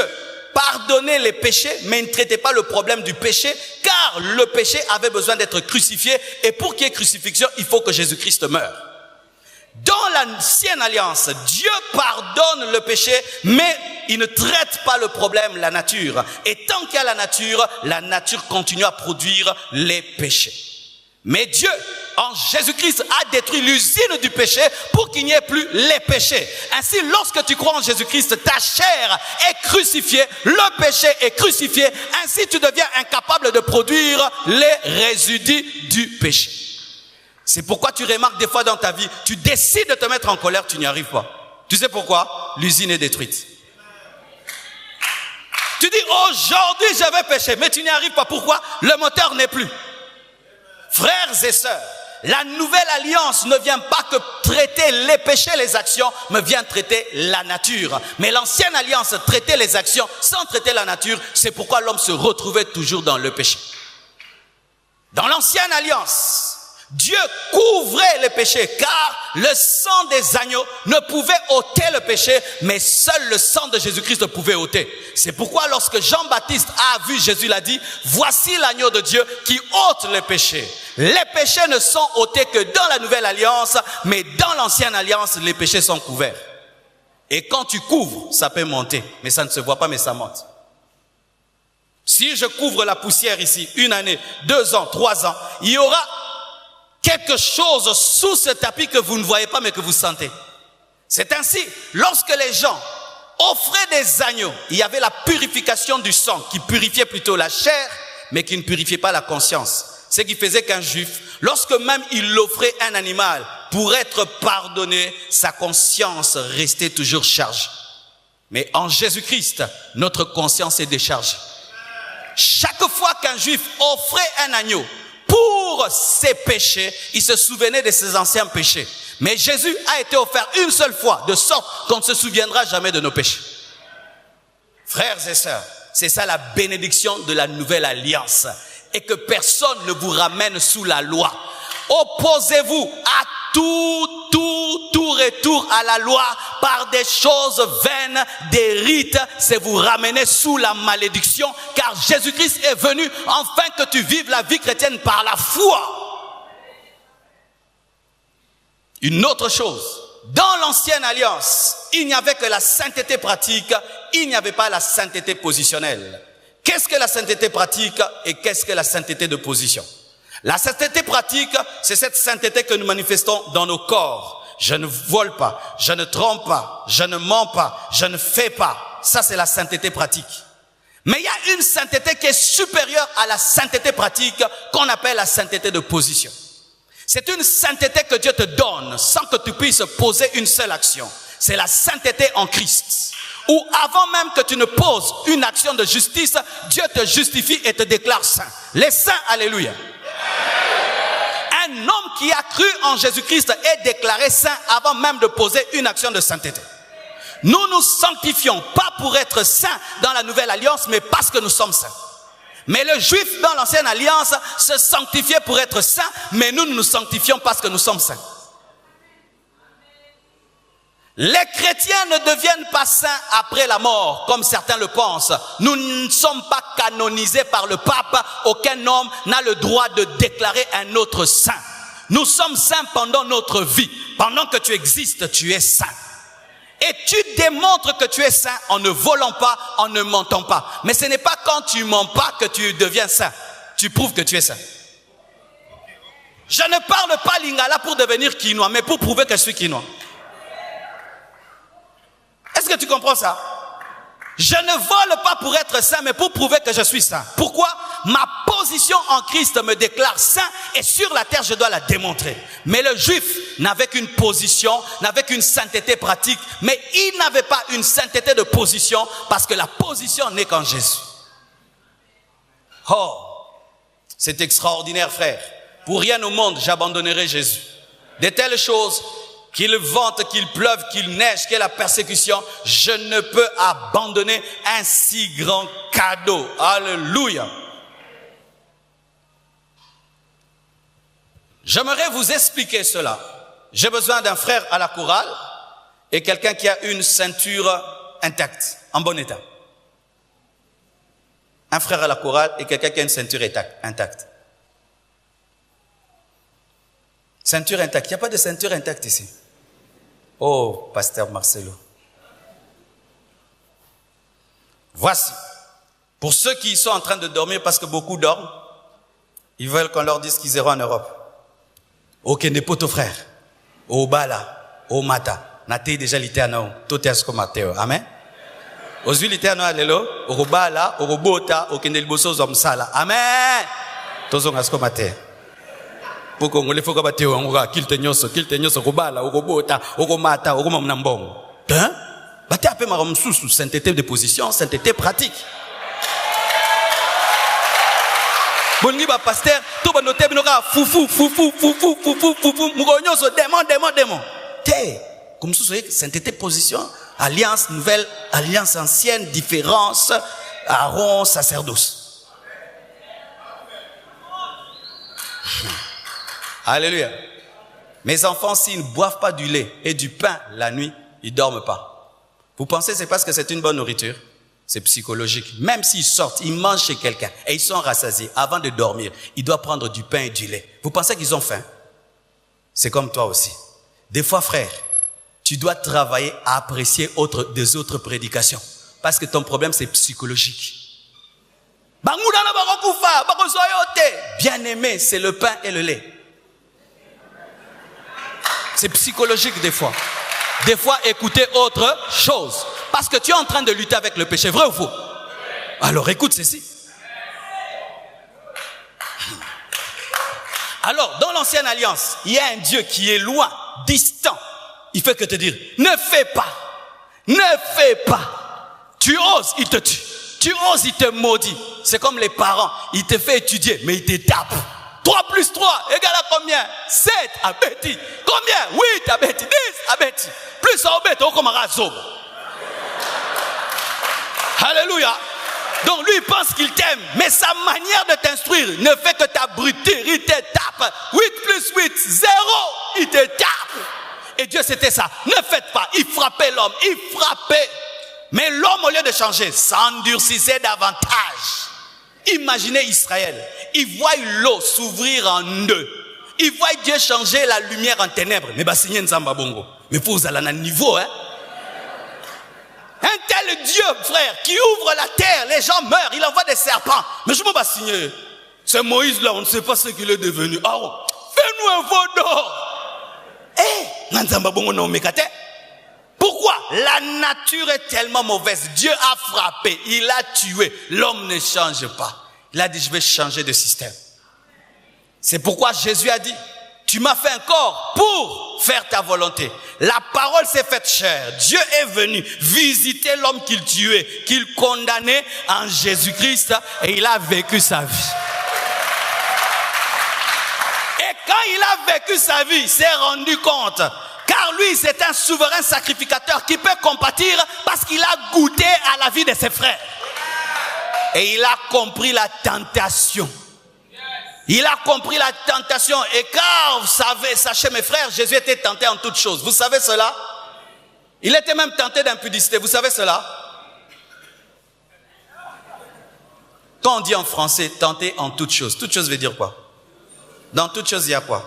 pardonnait les péchés, mais il ne traitait pas le problème du péché, car le péché avait besoin d'être crucifié, et pour qu'il y ait crucifixion, il faut que Jésus-Christ meure. Dans l'ancienne alliance, Dieu pardonne le péché, mais il ne traite pas le problème, la nature. Et tant qu'il y a la nature continue à produire les péchés. Mais Dieu, en Jésus-Christ, a détruit l'usine du péché pour qu'il n'y ait plus les péchés. Ainsi, lorsque tu crois en Jésus-Christ, ta chair est crucifiée, le péché est crucifié. Ainsi, tu deviens incapable de produire les résidus du péché. C'est pourquoi tu remarques des fois dans ta vie, tu décides de te mettre en colère, tu n'y arrives pas. Tu sais pourquoi? L'usine est détruite. Tu dis, aujourd'hui je vais pécher, mais tu n'y arrives pas. Pourquoi? Le moteur n'est plus. Frères et sœurs, la nouvelle alliance ne vient pas que traiter les péchés, les actions, mais vient traiter la nature. Mais l'ancienne alliance traitait les actions sans traiter la nature. C'est pourquoi l'homme se retrouvait toujours dans le péché. Dans l'ancienne alliance, Dieu couvrait les péchés, car le sang des agneaux ne pouvait ôter le péché, mais seul le sang de Jésus-Christ pouvait ôter. C'est pourquoi lorsque Jean-Baptiste a vu Jésus, il a dit, voici l'agneau de Dieu qui ôte les péchés. Les péchés ne sont ôtés que dans la nouvelle alliance, mais dans l'ancienne alliance, les péchés sont couverts. Et quand tu couvres, ça peut monter, mais ça ne se voit pas, mais ça monte. Si je couvre la poussière ici, 1 année, 2 ans, 3 ans, il y aura quelque chose sous ce tapis que vous ne voyez pas mais que vous sentez. C'est ainsi, lorsque les gens offraient des agneaux, il y avait la purification du sang qui purifiait plutôt la chair mais qui ne purifiait pas la conscience. Ce qui faisait qu'un juif, lorsque même il offrait un animal pour être pardonné, sa conscience restait toujours chargée. Mais en Jésus-Christ, notre conscience est déchargée. Chaque fois qu'un juif offrait un agneau pour ses péchés, il se souvenait de ses anciens péchés. Mais Jésus a été offert une seule fois, de sorte qu'on ne se souviendra jamais de nos péchés. Frères et sœurs, c'est ça la bénédiction de la nouvelle alliance. Et que personne ne vous ramène sous la loi. Opposez-vous à tout retour à la loi par des choses vaines, des rites, c'est vous ramener sous la malédiction, car Jésus-Christ est venu afin que tu vives la vie chrétienne par la foi. Une autre chose, dans l'ancienne alliance, il n'y avait que la sainteté pratique, il n'y avait pas la sainteté positionnelle. Qu'est-ce que la sainteté pratique et qu'est-ce que la sainteté de position? La sainteté pratique, c'est cette sainteté que nous manifestons dans nos corps. Je ne vole pas, je ne trompe pas, je ne mens pas, je ne fais pas. Ça, c'est la sainteté pratique. Mais il y a une sainteté qui est supérieure à la sainteté pratique qu'on appelle la sainteté de position. C'est une sainteté que Dieu te donne sans que tu puisses poser une seule action. C'est la sainteté en Christ. Où avant même que tu ne poses une action de justice, Dieu te justifie et te déclare saint. Les saints, alléluia. Un homme qui a cru en Jésus-Christ est déclaré saint avant même de poser une action de sainteté. Nous nous sanctifions pas pour être saints dans la nouvelle alliance, mais parce que nous sommes saints. Mais le juif dans l'ancienne alliance se sanctifiait pour être saint, mais nous nous sanctifions parce que nous sommes saints. Les chrétiens ne deviennent pas saints après la mort, comme certains le pensent. Nous ne sommes pas canonisés par le pape. Aucun homme n'a le droit de déclarer un autre saint. Nous sommes saints pendant notre vie. Pendant que tu existes, tu es saint. Et tu démontres que tu es saint en ne volant pas, en ne mentant pas. Mais ce n'est pas quand tu mens pas que tu deviens saint. Tu prouves que tu es saint. Je ne parle pas lingala pour devenir quinois, mais pour prouver que je suis quinois. Est-ce que tu comprends ça? Je ne vole pas pour être saint, mais pour prouver que je suis saint. Pourquoi? Ma position en Christ me déclare saint et sur la terre, je dois la démontrer. Mais le juif n'avait qu'une position, n'avait qu'une sainteté pratique, mais il n'avait pas une sainteté de position parce que la position n'est qu'en Jésus. Oh, c'est extraordinaire, frère. Pour rien au monde, j'abandonnerai Jésus. De telles choses, qu'il vente, qu'il pleuve, qu'il neige, qu'il y ait la persécution, je ne peux abandonner un si grand cadeau. Alléluia. J'aimerais vous expliquer cela. J'ai besoin d'un frère à la chorale et quelqu'un qui a une ceinture intacte, en bon état. Un frère à la chorale et quelqu'un qui a une ceinture intacte. Ceinture intacte. Il n'y a pas de ceinture intacte ici. Oh, pasteur Marcelo. Voici. Pour ceux qui sont en train de dormir parce que beaucoup dorment, ils veulent qu'on leur dise qu'ils iront en Europe. Ok, ne poto frère. Au bala, au mata. Nate déjà l'itano. Tout est ce que Matteo. Amen. Aux huiles l'itano alelo. Au bala, au bota, au kendelboso zomsala. Amen. Tozo ngasko Matteo. Pour qu'on les faut que Matteo on va qu'il te nyoso, au bala, au bota, au mata, au mamnambong. Hein? Bate appelle ma ramsous sainteté de position, sainteté pratique. Bongi ba pasteur, tout ba noter binoka foufou mugonyo so démon. Té, comme ça sainteté position, alliance nouvelle, alliance ancienne, différence, Aaron sacerdoce. Alléluia. Mes enfants s'ils ne boivent pas du lait et du pain la nuit, ils dorment pas. Vous pensez que c'est parce que c'est une bonne nourriture? C'est psychologique. Même s'ils sortent, ils mangent chez quelqu'un et ils sont rassasiés, avant de dormir, ils doivent prendre du pain et du lait. Vous pensez qu'ils ont faim? C'est comme toi aussi. Des fois, frère, tu dois travailler à apprécier des autres prédications. Parce que ton problème, c'est psychologique. Bien aimé, c'est le pain et le lait. C'est psychologique des fois. Des fois, écoutez autre chose. Parce que tu es en train de lutter avec le péché. Vrai ou faux? Alors, écoute ceci. Alors, dans l'ancienne alliance, il y a un Dieu qui est loin, distant. Il fait que te dire, ne fais pas. Ne fais pas. Tu oses, il te tue. Tu oses, il te maudit. C'est comme les parents. Il te fait étudier, mais il te tape. 3 plus 3 égale à combien? 7 à Betty. Combien? 8 à Betty. 10 à Betty. Plus à Betty, on commence à Zob. Alléluia. Donc lui, il pense qu'il t'aime. Mais sa manière de t'instruire ne fait que t'abrutir. Il te tape. 8 plus 8, 0. Il te tape. Et Dieu, c'était ça. Ne faites pas. Il frappait l'homme. Il frappait. Mais l'homme, au lieu de changer, s'endurcissait davantage. Imaginez Israël. Il voit l'eau s'ouvrir en deux. Il voit Dieu changer la lumière en ténèbres. Mais signer Nzamba Bongo. Mais il faut vous aller à un niveau, hein. Un tel Dieu, frère, qui ouvre la terre, les gens meurent, il envoie des serpents. Mais je ne peux pas signer. C'est Moïse là, on ne sait pas ce qu'il est devenu. Ah, oh, fais-nous un veau d'or. Nzamba Bongo non mekate. Pourquoi? La nature est tellement mauvaise. Dieu a frappé, il a tué. L'homme ne change pas. Il a dit, je vais changer de système. C'est pourquoi Jésus a dit, tu m'as fait un corps pour faire ta volonté. La parole s'est faite chair. Dieu est venu visiter l'homme qu'il tuait, qu'il condamnait en Jésus-Christ et il a vécu sa vie. Et quand il a vécu sa vie, il s'est rendu compte. Car lui, c'est un souverain sacrificateur qui peut compatir parce qu'il a goûté à la vie de ses frères. Et il a compris la tentation. Il a compris la tentation. Et car vous savez, sachez mes frères, Jésus était tenté en toutes choses. Vous savez cela? Il était même tenté d'impudicité. Vous savez cela? Quand on dit en français tenté en toutes choses veut dire quoi? Dans toutes choses, il y a quoi?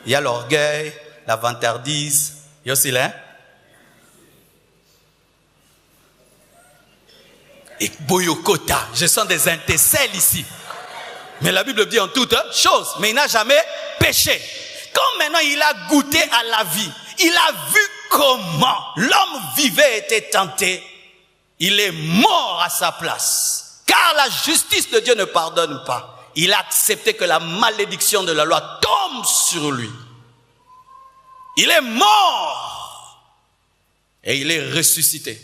Il y a l'orgueil, la vantardise, il y a aussi là. Et boyokota, je sens des intestins ici. Mais la Bible dit en toutes choses, mais il n'a jamais péché. Quand maintenant il a goûté à la vie, il a vu comment l'homme vivait et était tenté, il est mort à sa place. Car la justice de Dieu ne pardonne pas. Il a accepté que la malédiction de la loi tombe sur lui. Il est mort et il est ressuscité.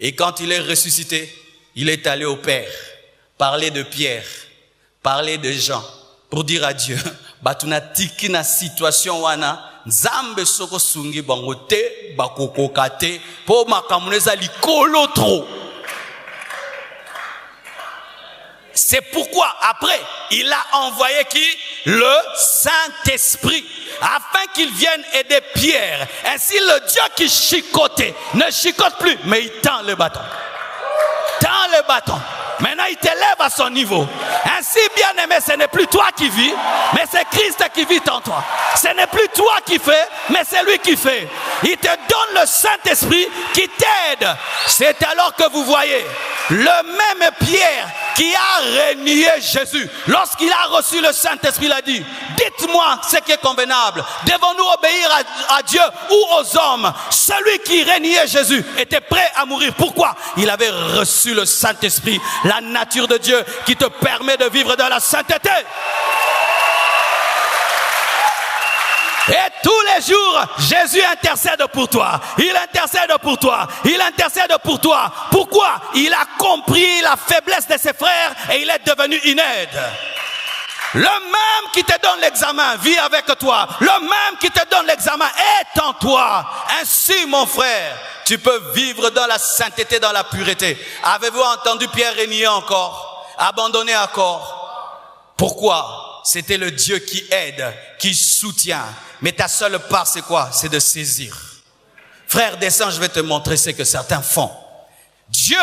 Et quand il est ressuscité, il est allé au Père, parler de Pierre, parler de Jean, pour dire à Dieu, batuna tiki na situation wana, nzambe soko sungi bangote, bakokokate, po makamuneza likolo trop. C'est pourquoi, après, il a envoyé qui? Le Saint-Esprit, afin qu'il vienne aider Pierre. Ainsi, le Dieu qui chicotait ne chicote plus, mais il tend le bâton. Tend le bâton. Maintenant, il t'élève à son niveau. Ainsi, bien-aimé, ce n'est plus toi qui vis, mais c'est Christ qui vit en toi. Ce n'est plus toi qui fais, mais c'est lui qui fait. Il te donne le Saint-Esprit qui t'aide. C'est alors que vous voyez le même Pierre qui a renié Jésus. Lorsqu'il a reçu le Saint-Esprit, il a dit, dites-moi ce qui est convenable. Devons-nous obéir à Dieu ou aux hommes? Celui qui reniait Jésus était prêt à mourir. Pourquoi? Il avait reçu le Saint-Esprit, la nature de Dieu qui te permet de vivre dans la sainteté. Et tous les jours, Jésus intercède pour toi. Il intercède pour toi. Il intercède pour toi. Pourquoi? Il a compris la faiblesse de ses frères et il est devenu une aide. Le même qui te donne l'examen vit avec toi. Le même qui te donne l'examen est en toi. Ainsi, mon frère, tu peux vivre dans la sainteté, dans la pureté. Avez-vous entendu Pierre renier encore? Abandonner encore? Pourquoi? C'était le Dieu qui aide, qui soutient. Mais ta seule part, c'est quoi? C'est de saisir. Frère, descends, je vais te montrer ce que certains font. Dieu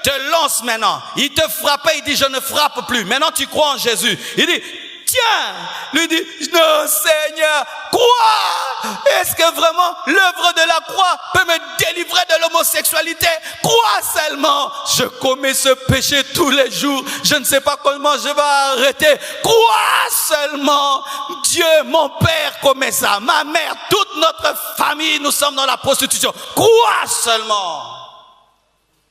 te lance maintenant. Il te frappait, il dit, je ne frappe plus. Maintenant, tu crois en Jésus. Il dit, tiens, lui dit, non Seigneur, crois. Est-ce que vraiment l'œuvre de la croix peut me délivrer de l'homosexualité? Crois seulement. Je commets ce péché tous les jours. Je ne sais pas comment je vais arrêter. Crois seulement. Dieu, mon père commet ça. Ma mère, toute notre famille, nous sommes dans la prostitution. Crois seulement.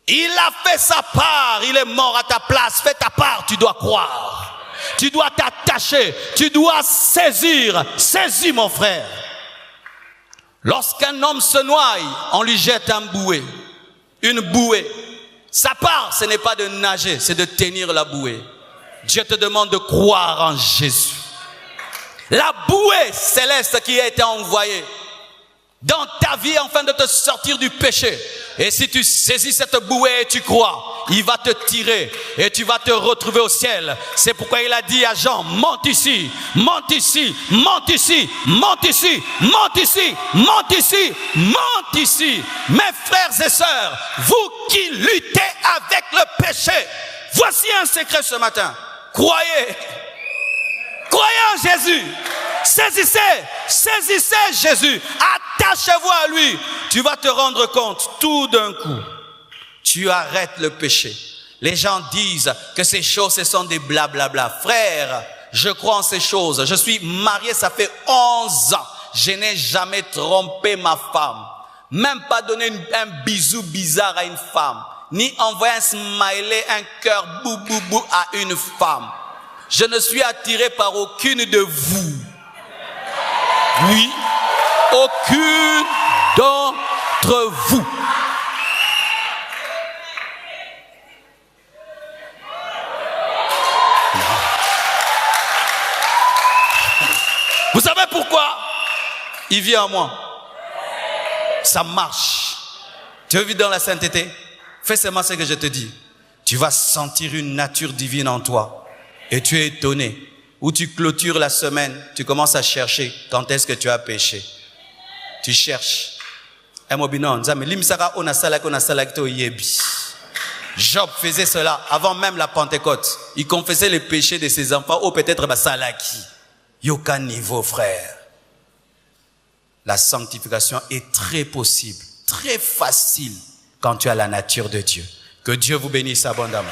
Il a fait sa part. Il est mort à ta place. Fais ta part. Tu dois croire. Tu dois t'attacher, tu dois saisir. Saisis, mon frère. Lorsqu'un homme se noie, on lui jette un bouée, une bouée. Sa part, ce n'est pas de nager, c'est de tenir la bouée. Dieu te demande de croire en Jésus. La bouée céleste qui a été envoyée dans ta vie afin de te sortir du péché. Et si tu saisis cette bouée et tu crois, il va te tirer et tu vas te retrouver au ciel. C'est pourquoi il a dit à Jean, monte ici, monte ici, monte ici, monte ici, monte ici, monte ici, monte ici. Mes frères et sœurs, vous qui luttez avec le péché, voici un secret ce matin. Croyez. Croyez en Jésus. Saisissez, saisissez Jésus. Attachez-vous à lui. Tu vas te rendre compte tout d'un coup. Tu arrêtes le péché. Les gens disent que ces choses, ce sont des blablabla. Frère, je crois en ces choses. Je suis marié, ça fait 11 ans. Je n'ai jamais trompé ma femme. Même pas donné un bisou bizarre à une femme. Ni envoyé un smiley, un cœur bou bou bou à une femme. Je ne suis attiré par aucune de vous. Oui, aucune d'entre vous. Vous savez pourquoi? Il vient à moi. Ça marche. Tu veux vivre dans la sainteté? Fais seulement ce que je te dis. Tu vas sentir une nature divine en toi. Et tu es étonné. Où tu clôtures la semaine, tu commences à chercher quand est-ce que tu as péché. Tu cherches. Job faisait cela avant même la Pentecôte. Il confessait les péchés de ses enfants ou peut-être Basalaki. Il n'y a aucun niveau, frère. La sanctification est très possible, très facile quand tu as la nature de Dieu. Que Dieu vous bénisse abondamment.